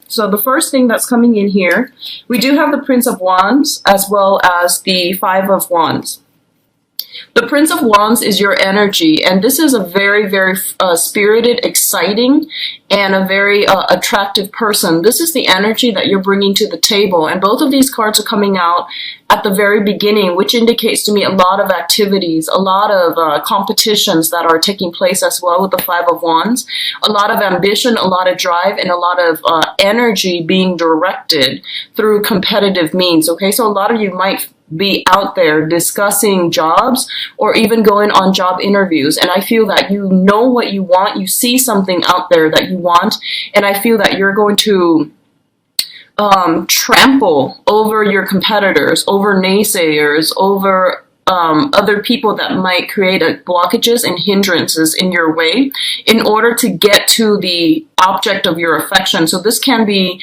So the first thing that's coming in here, we do have the Prince of Wands as well as the Five of Wands. The Prince of Wands is your energy, and this is a very, very spirited, exciting, and a very attractive person. This is the energy that you're bringing to the table, and both of these cards are coming out at the very beginning, which indicates to me a lot of activities, a lot of competitions that are taking place as well with the Five of Wands, a lot of ambition, a lot of drive, and a lot of energy being directed through competitive means, okay? So a lot of you might be out there discussing jobs or even going on job interviews, and I feel that you know what you want, you see something out there that you want, and I feel that you're going to trample over your competitors, over naysayers, over other people that might create blockages and hindrances in your way in order to get to the object of your affection. So this can be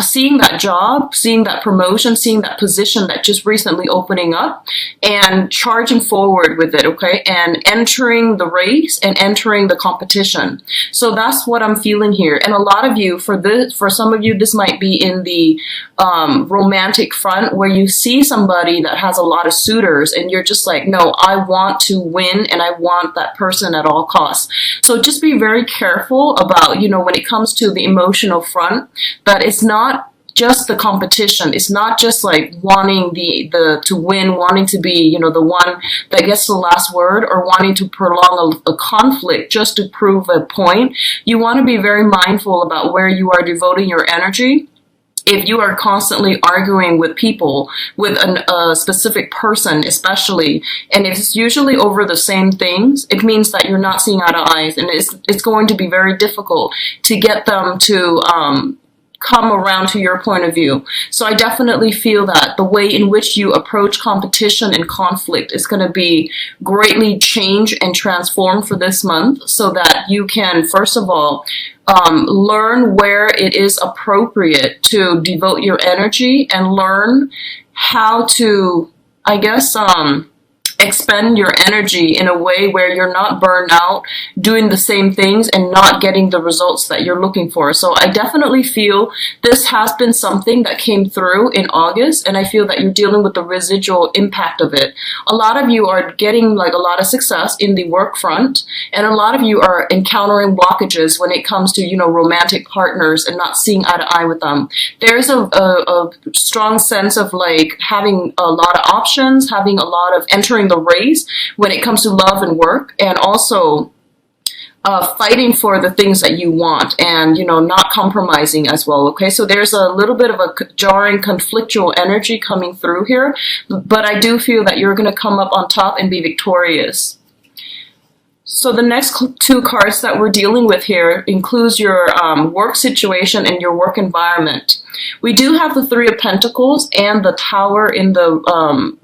seeing that job, seeing that promotion, seeing that position that just recently opening up and charging forward with it, okay? And entering the race and entering the competition. So that's what I'm feeling here. And a lot of you, for some of you, this might be in the romantic front where you see somebody that has a lot of suitors and you're just like, no, I want to win and I want that person at all costs. So just be very careful about, you know, when it comes to the emotional front, that it's not just the competition. It's not just like wanting to win, wanting to be, you know, the one that gets the last word, or wanting to prolong a conflict just to prove a point. You want to be very mindful about where you are devoting your energy. If you are constantly arguing with people, with a specific person especially, and it's usually over the same things, it means that you're not seeing eye to eye, and it's going to be very difficult to get them to come around to your point of view. So I definitely feel that the way in which you approach competition and conflict is going to be greatly changed and transformed for this month, so that you can, first of all, learn where it is appropriate to devote your energy and learn how to, I guess, expend your energy in a way where you're not burned out doing the same things and not getting the results that you're looking for. So I definitely feel this has been something that came through in August, and I feel that you're dealing with the residual impact of it. A lot of you are getting like a lot of success in the work front, and a lot of you are encountering blockages when it comes to, you know, romantic partners and not seeing eye to eye with them. There's a strong sense of like having a lot of options, having a lot of entering the race when it comes to love and work, and also fighting for the things that you want, and, you know, not compromising as well, okay? So there's a little bit of a jarring, conflictual energy coming through here, but I do feel that you're going to come up on top and be victorious. So the next two cards that we're dealing with here includes your work situation and your work environment. We do have the Three of Pentacles and the Tower in the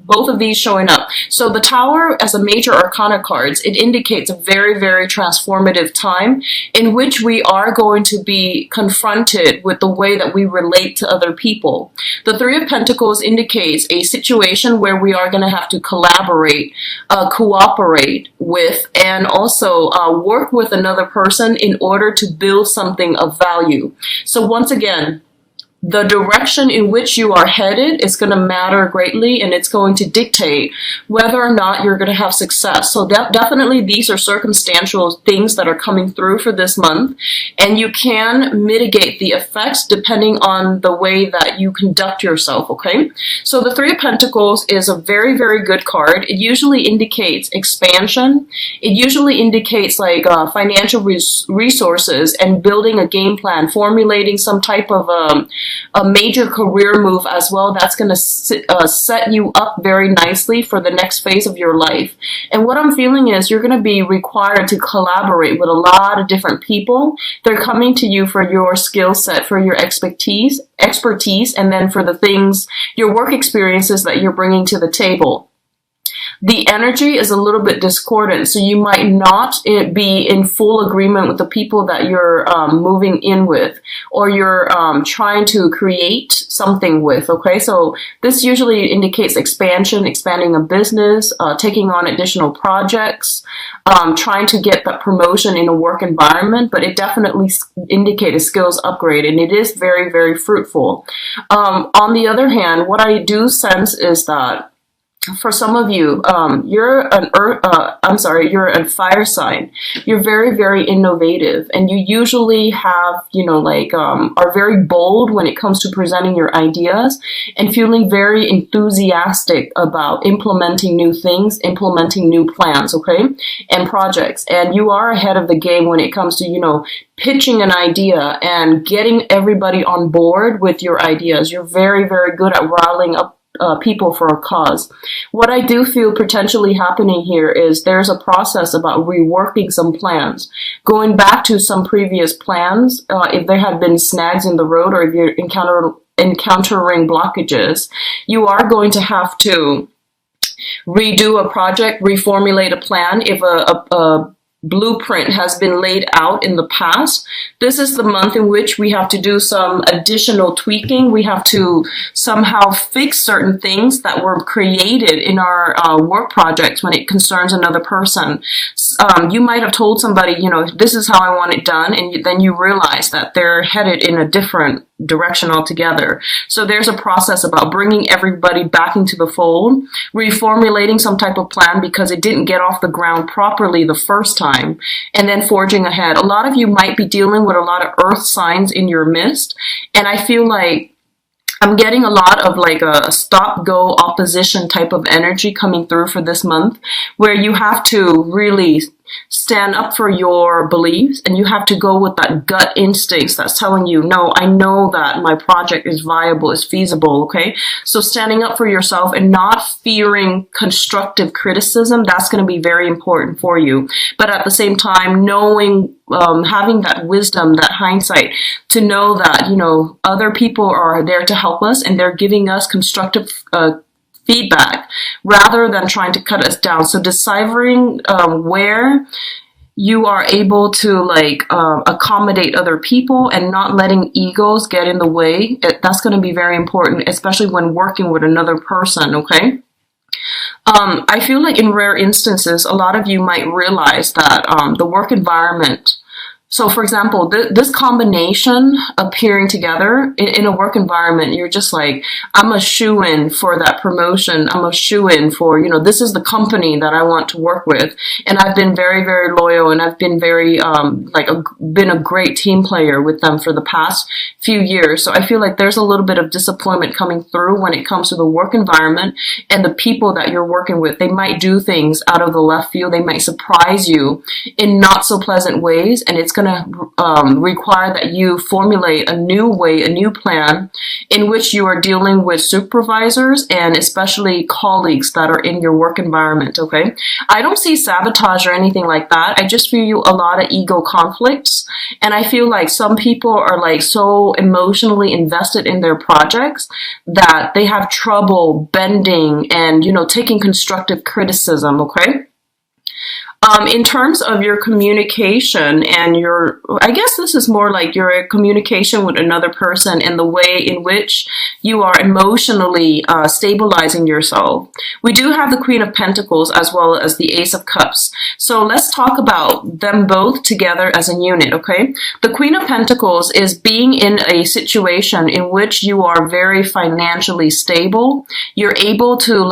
both of these showing up. So the Tower, as a major arcana cards, it indicates a very, very transformative time in which we are going to be confronted with the way that we relate to other people. The Three of Pentacles indicates a situation where we are going to have to collaborate, cooperate with, and also work with another person in order to build something of value. So once again, the direction in which you are headed is going to matter greatly, and it's going to dictate whether or not you're going to have success. So definitely these are circumstantial things that are coming through for this month, and you can mitigate the effects depending on the way that you conduct yourself, okay? So the Three of Pentacles is a very, very good card. It usually indicates expansion. It usually indicates like financial resources and building a game plan, formulating some type of a major career move as well. That's going to set you up very nicely for the next phase of your life. And what I'm feeling is you're going to be required to collaborate with a lot of different people. They're coming to you for your skill set, for your expertise, and then for the things, your work experiences that you're bringing to the table. the energy is a little bit discordant. So you might not be in full agreement with the people that you're moving in with, or you're trying to create something with. Okay, so this usually indicates expansion, expanding a business, taking on additional projects, trying to get that promotion in a work environment, but it definitely indicates a skills upgrade, and it is very, very fruitful. On the other hand, what I do sense is that for some of you, you're you're a fire sign. You're very, very innovative, and you usually have, are very bold when it comes to presenting your ideas and feeling very enthusiastic about implementing new things, implementing new plans, okay, and projects. And you are ahead of the game when it comes to, pitching an idea and getting everybody on board with your ideas. You're very, very good at riling up people for a cause. What I do feel potentially happening here is there's a process about reworking some plans, going back to some previous plans, if there have been snags in the road, or if you're encountering blockages. You are going to have to redo a project, reformulate a plan. If a blueprint has been laid out in the past, this is the month in which we have to do some additional tweaking. We have to somehow fix certain things that were created in our work projects when it concerns another person. You might have told somebody, this is how I want it done, and then you realize that they're headed in a different direction altogether. So there's a process about bringing everybody back into the fold, reformulating some type of plan because it didn't get off the ground properly the first time, and then forging ahead. A lot of you might be dealing with a lot of earth signs in your midst, and I feel like I'm getting a lot of like a stop-go opposition type of energy coming through for this month, where you have to really stand up for your beliefs, and you have to go with that gut instincts that's telling you, no, I know that my project is viable, is feasible, okay? So standing up for yourself and not fearing constructive criticism, that's going to be very important for you. But at the same time, knowing, having that wisdom, that hindsight, to know that, other people are there to help us, and they're giving us constructive feedback rather than trying to cut us down. So deciphering where you are able to accommodate other people and not letting egos get in the way, that's going to be very important, especially when working with another person, okay? I feel like in rare instances, a lot of you might realize that the work environment. So, for example, this combination appearing together in a work environment, you're just like, I'm a shoo-in for that promotion. I'm a shoo-in for, this is the company that I want to work with. And I've been very, very loyal, and I've been very, been a great team player with them for the past few years. So I feel like there's a little bit of disappointment coming through when it comes to the work environment and the people that you're working with. They might do things out of the left field. They might surprise you in not so pleasant ways, and it's going to require that you formulate a new way, a new plan in which you are dealing with supervisors and especially colleagues that are in your work environment, okay? I don't see sabotage or anything like that. I just feel a lot of ego conflicts, and I feel like some people are like so emotionally invested in their projects that they have trouble bending and, taking constructive criticism, okay? In terms of your communication and I guess this is more like your communication with another person and the way in which you are emotionally stabilizing yourself. We do have the Queen of Pentacles as well as the Ace of Cups. So let's talk about them both together as a unit, okay? The Queen of Pentacles is being in a situation in which you are very financially stable. You're able to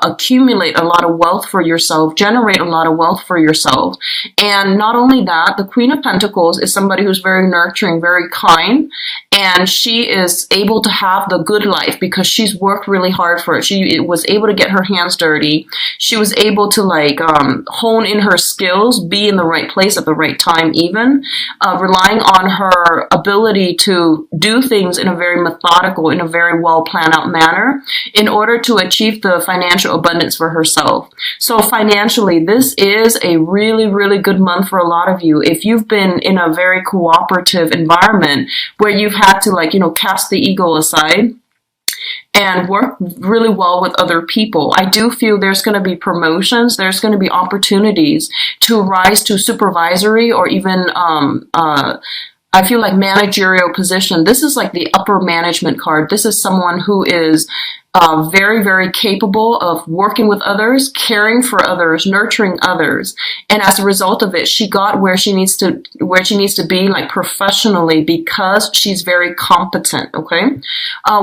accumulate a lot of wealth for yourself, generate a lot of wealth for yourself. And not only that, the Queen of Pentacles is somebody who's very nurturing, very kind, and she is able to have the good life because she's worked really hard for it. She was able to get her hands dirty. She was able to hone in her skills, be in the right place at the right time even, relying on her ability to do things in a very methodical, in a very well planned out manner in order to achieve the financial abundance for herself. So financially, this is a really, really good month for a lot of you. If you've been in a very cooperative environment where you've had to cast the ego aside, and work really well with other people. I do feel there's going to be promotions, there's going to be opportunities to rise to supervisory or even I feel like managerial position. This is like the upper management card. This is someone who is very, very capable of working with others, caring for others, nurturing others. And as a result of it, she got where she needs to be, like professionally, because she's very competent. Okay.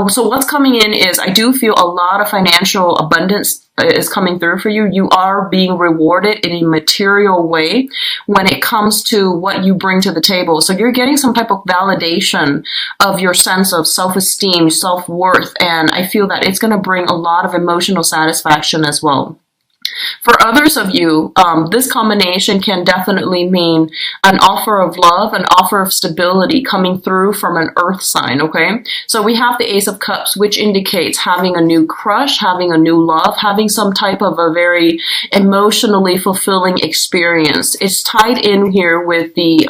So what's coming in is I do feel a lot of financial abundance is coming through for you. You are being rewarded in a material way when it comes to what you bring to the table. So you're getting some type of validation of your sense of self-esteem, self-worth, and I feel that it's going to bring a lot of emotional satisfaction as well. For others of you, this combination can definitely mean an offer of love, an offer of stability coming through from an earth sign, okay? So we have the Ace of Cups, which indicates having a new crush, having a new love, having some type of a very emotionally fulfilling experience. It's tied in here with the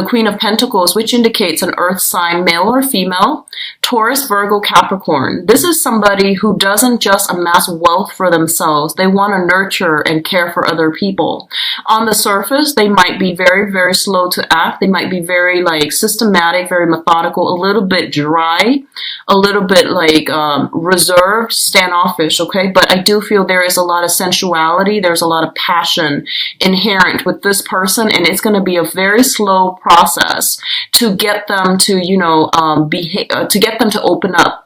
Queen of Pentacles, which indicates an earth sign, male or female, Taurus, Virgo, Capricorn. This is somebody who doesn't just amass wealth for themselves. They want to nurture and care for other people. On the surface, they might be very, very slow to act. They might be very like systematic, very methodical, a little bit dry, a little bit like reserved, standoffish, okay? But I do feel there is a lot of sensuality. There's a lot of passion inherent with this person, and it's going to be a very slow process to get them to, to get them to open up.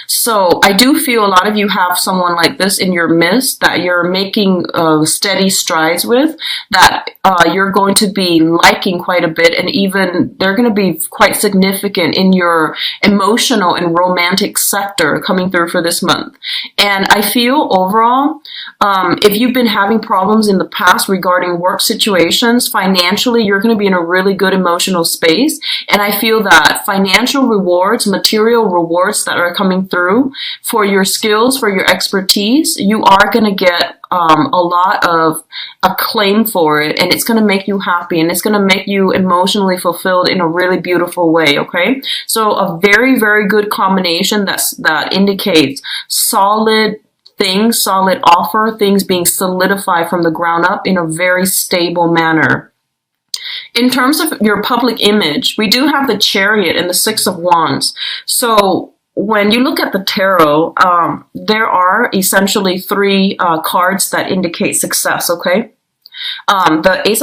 So I do feel a lot of you have someone like this in your midst that you're making steady strides with, that you're going to be liking quite a bit, and even they're going to be quite significant in your emotional and romantic sector coming through for this month. And I feel overall, if you've been having problems in the past regarding work situations, financially, you're going to be in a really good emotional space. And I feel that financial rewards, material rewards that are coming through for your skills, for your expertise, you are going to get a lot of acclaim for it, and it's going to make you happy, and it's going to make you emotionally fulfilled in a really beautiful way, okay? So a very, very good combination that indicates solid things, solid offer, things being solidified from the ground up in a very stable manner. In terms of your public image, we do have the Chariot and the Six of Wands. So when you look at the tarot, there are essentially three cards that indicate success, okay? The Ace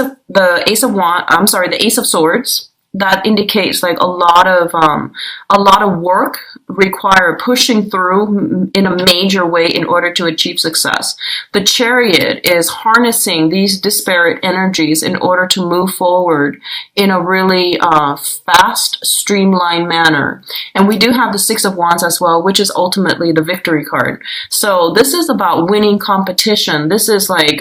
of Swords, that indicates like a lot of work required pushing through in a major way in order to achieve success. The Chariot is harnessing these disparate energies in order to move forward in a really fast, streamlined manner. And we do have the Six of Wands as well, which is ultimately the victory card. So this is about winning competition. This is like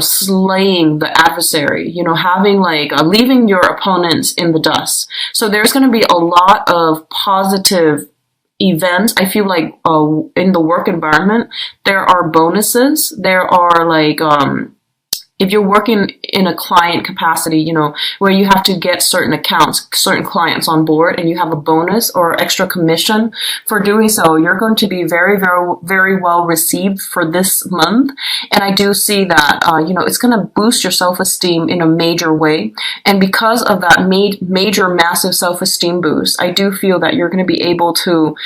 slaying the adversary, having like leaving your opponents in the dust. So there's going to be a lot of positive events. I feel like in the work environment, there are bonuses. There are like, if you're working in a client capacity, where you have to get certain accounts, certain clients on board, and you have a bonus or extra commission for doing so, you're going to be very, very, very well received for this month. And I do see that, it's going to boost your self-esteem in a major way. And because of that major, massive self-esteem boost, I do feel that you're going to be able to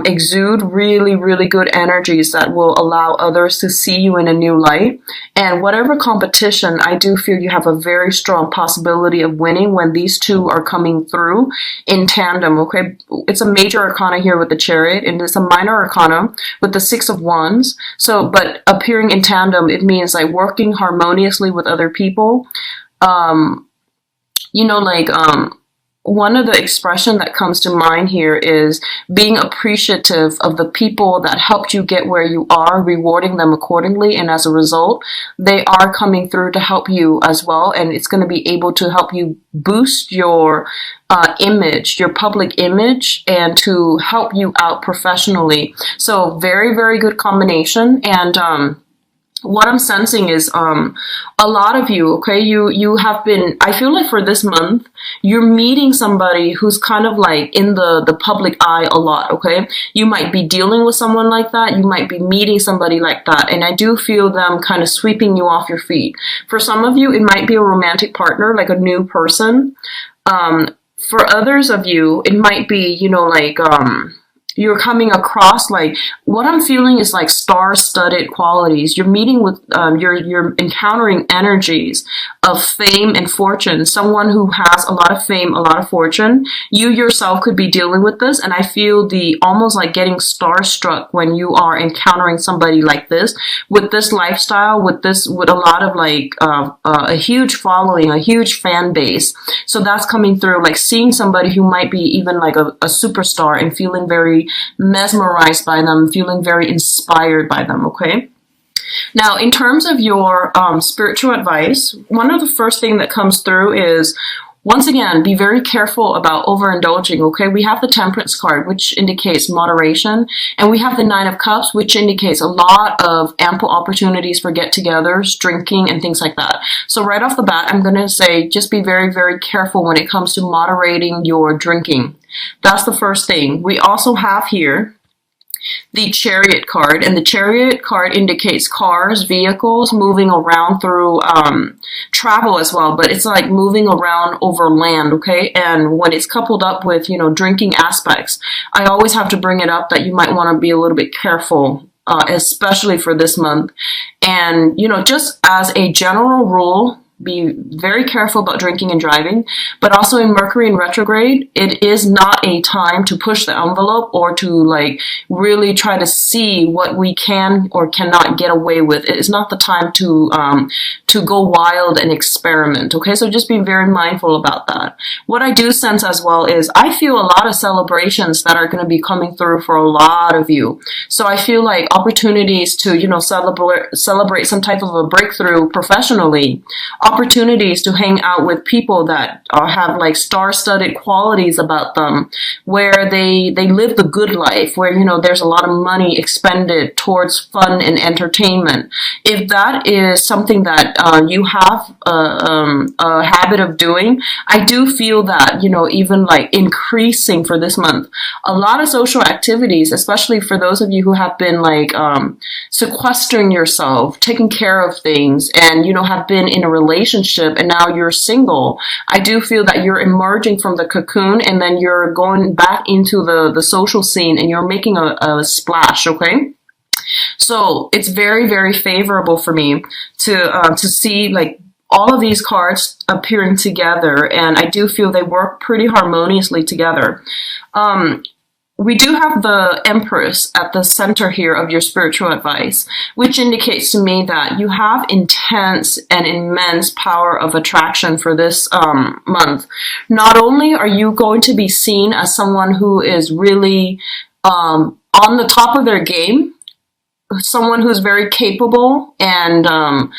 exude really, really good energies that will allow others to see you in a new light. And whatever competition, I do feel you have a very strong possibility of winning when these two are coming through in tandem, okay? It's a major arcana here with the Chariot, and it's a minor arcana with the Six of Wands. So, but appearing in tandem, it means like working harmoniously with other people. One of the expression that comes to mind here is being appreciative of the people that helped you get where you are, rewarding them accordingly. And as a result, they are coming through to help you as well. And it's going to be able to help you boost your image, your public image, and to help you out professionally. So very, very good combination. And what I'm sensing is a lot of you, okay, you have been, I feel like for this month, you're meeting somebody who's kind of like in the public eye a lot, okay? You might be dealing with someone like that, you might be meeting somebody like that, and I do feel them kind of sweeping you off your feet. For some of you, it might be a romantic partner, like a new person. For others of you, it might be, you know, like you're coming across, like, what I'm feeling is like star-studded qualities. You're meeting with you're encountering energies of fame and fortune. Someone who has a lot of fame, a lot of fortune. You yourself could be dealing with this, and I feel the almost like getting starstruck when you are encountering somebody like this, with this lifestyle, with a lot of like a huge following, a huge fan base. So that's coming through, like seeing somebody who might be even like a superstar and feeling very mesmerized by them, feeling very inspired by them, okay? Now, in terms of your spiritual advice, one of the first thing that comes through is, once again, be very careful about overindulging, okay? We have the Temperance card, which indicates moderation, and we have the Nine of Cups, which indicates a lot of ample opportunities for get-togethers, drinking, and things like that. So right off the bat, I'm going to say just be very, very careful when it comes to moderating your drinking. That's the first thing. We also have here the Chariot card, and the Chariot card indicates cars, vehicles, moving around through travel as well, but it's like moving around over land, okay? And when it's coupled up with, you know, drinking aspects, I always have to bring it up that you might want to be a little bit careful, especially for this month. And, you know, just as a general rule, be very careful about drinking and driving, but also in Mercury in retrograde, it is not a time to push the envelope or to like really try to see what we can or cannot get away with. It is not the time to go wild and experiment, okay? So just be very mindful about that. What I do sense as well is I feel a lot of celebrations that are going to be coming through for a lot of you. So I feel like opportunities to, you know, celebrate some type of a breakthrough professionally, opportunities to hang out with people that have like star-studded qualities about them, where they live the good life, where, you know, there's a lot of money expended towards fun and entertainment. If that is something that you have a habit of doing, I do feel that, you know, even like increasing for this month, a lot of social activities, especially for those of you who have been like sequestering yourself, taking care of things, and, you know, have been in a relationship and now you're single. I do feel that you're emerging from the cocoon and then you're going back into the social scene and you're making a splash, okay? So it's very, very favorable for me to see like all of these cards appearing together, and I do feel they work pretty harmoniously together. We do have the Empress at the center here of your spiritual advice, which indicates to me that you have intense and immense power of attraction for this month. Not only are you going to be seen as someone who is really on the top of their game, someone who's very capable and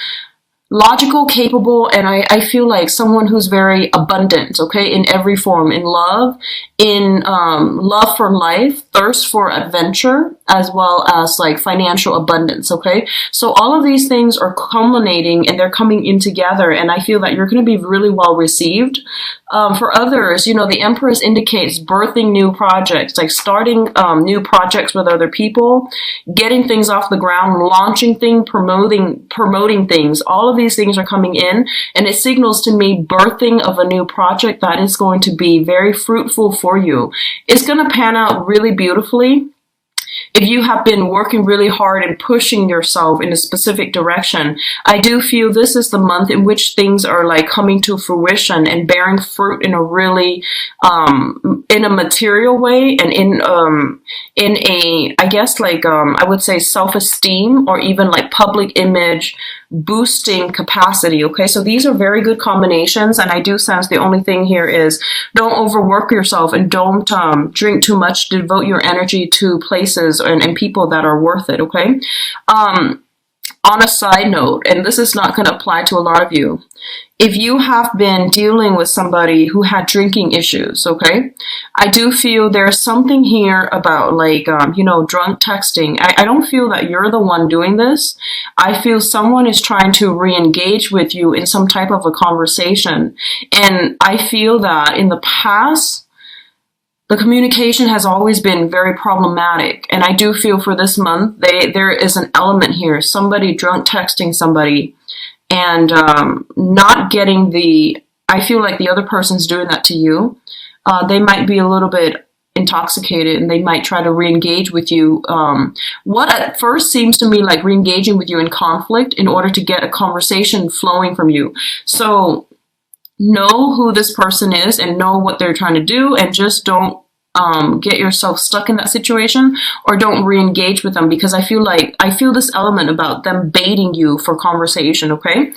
logical, capable, and I feel like someone who's very abundant, okay, in every form, in love, in love for life, thirst for adventure, as well as like financial abundance, okay? So all of these things are culminating and they're coming in together, and I feel that you're going to be really well received. For others, you know, the Empress indicates birthing new projects, like starting new projects with other people, getting things off the ground, launching things, promoting things. All of these things are coming in, and it signals to me birthing of a new project that is going to be very fruitful for you. It's going to pan out really beautifully. If you have been working really hard and pushing yourself in a specific direction, I do feel this is the month in which things are like coming to fruition and bearing fruit in a really, in a material way, and in a, I guess like, I would say self-esteem or even like public image boosting capacity, okay? So these are very good combinations, and I do sense the only thing here is don't overwork yourself and don't drink too much. Devote your energy to places and people that are worth it, okay? On a side note, and this is not going to apply to a lot of you, if you have been dealing with somebody who had drinking issues, okay, I do feel there's something here about like, drunk texting. I don't feel that you're the one doing this. I feel someone is trying to re-engage with you in some type of a conversation. And I feel that in the past, the communication has always been very problematic. And I do feel for this month, there is an element here, somebody drunk texting somebody and not getting I feel like the other person's doing that to you. They might be a little bit intoxicated and they might try to re-engage with you. What at first seems to me like re-engaging with you in conflict in order to get a conversation flowing from you. So know who this person is and know what they're trying to do, and just don't get yourself stuck in that situation, or don't re-engage with them, because I feel this element about them baiting you for conversation, okay?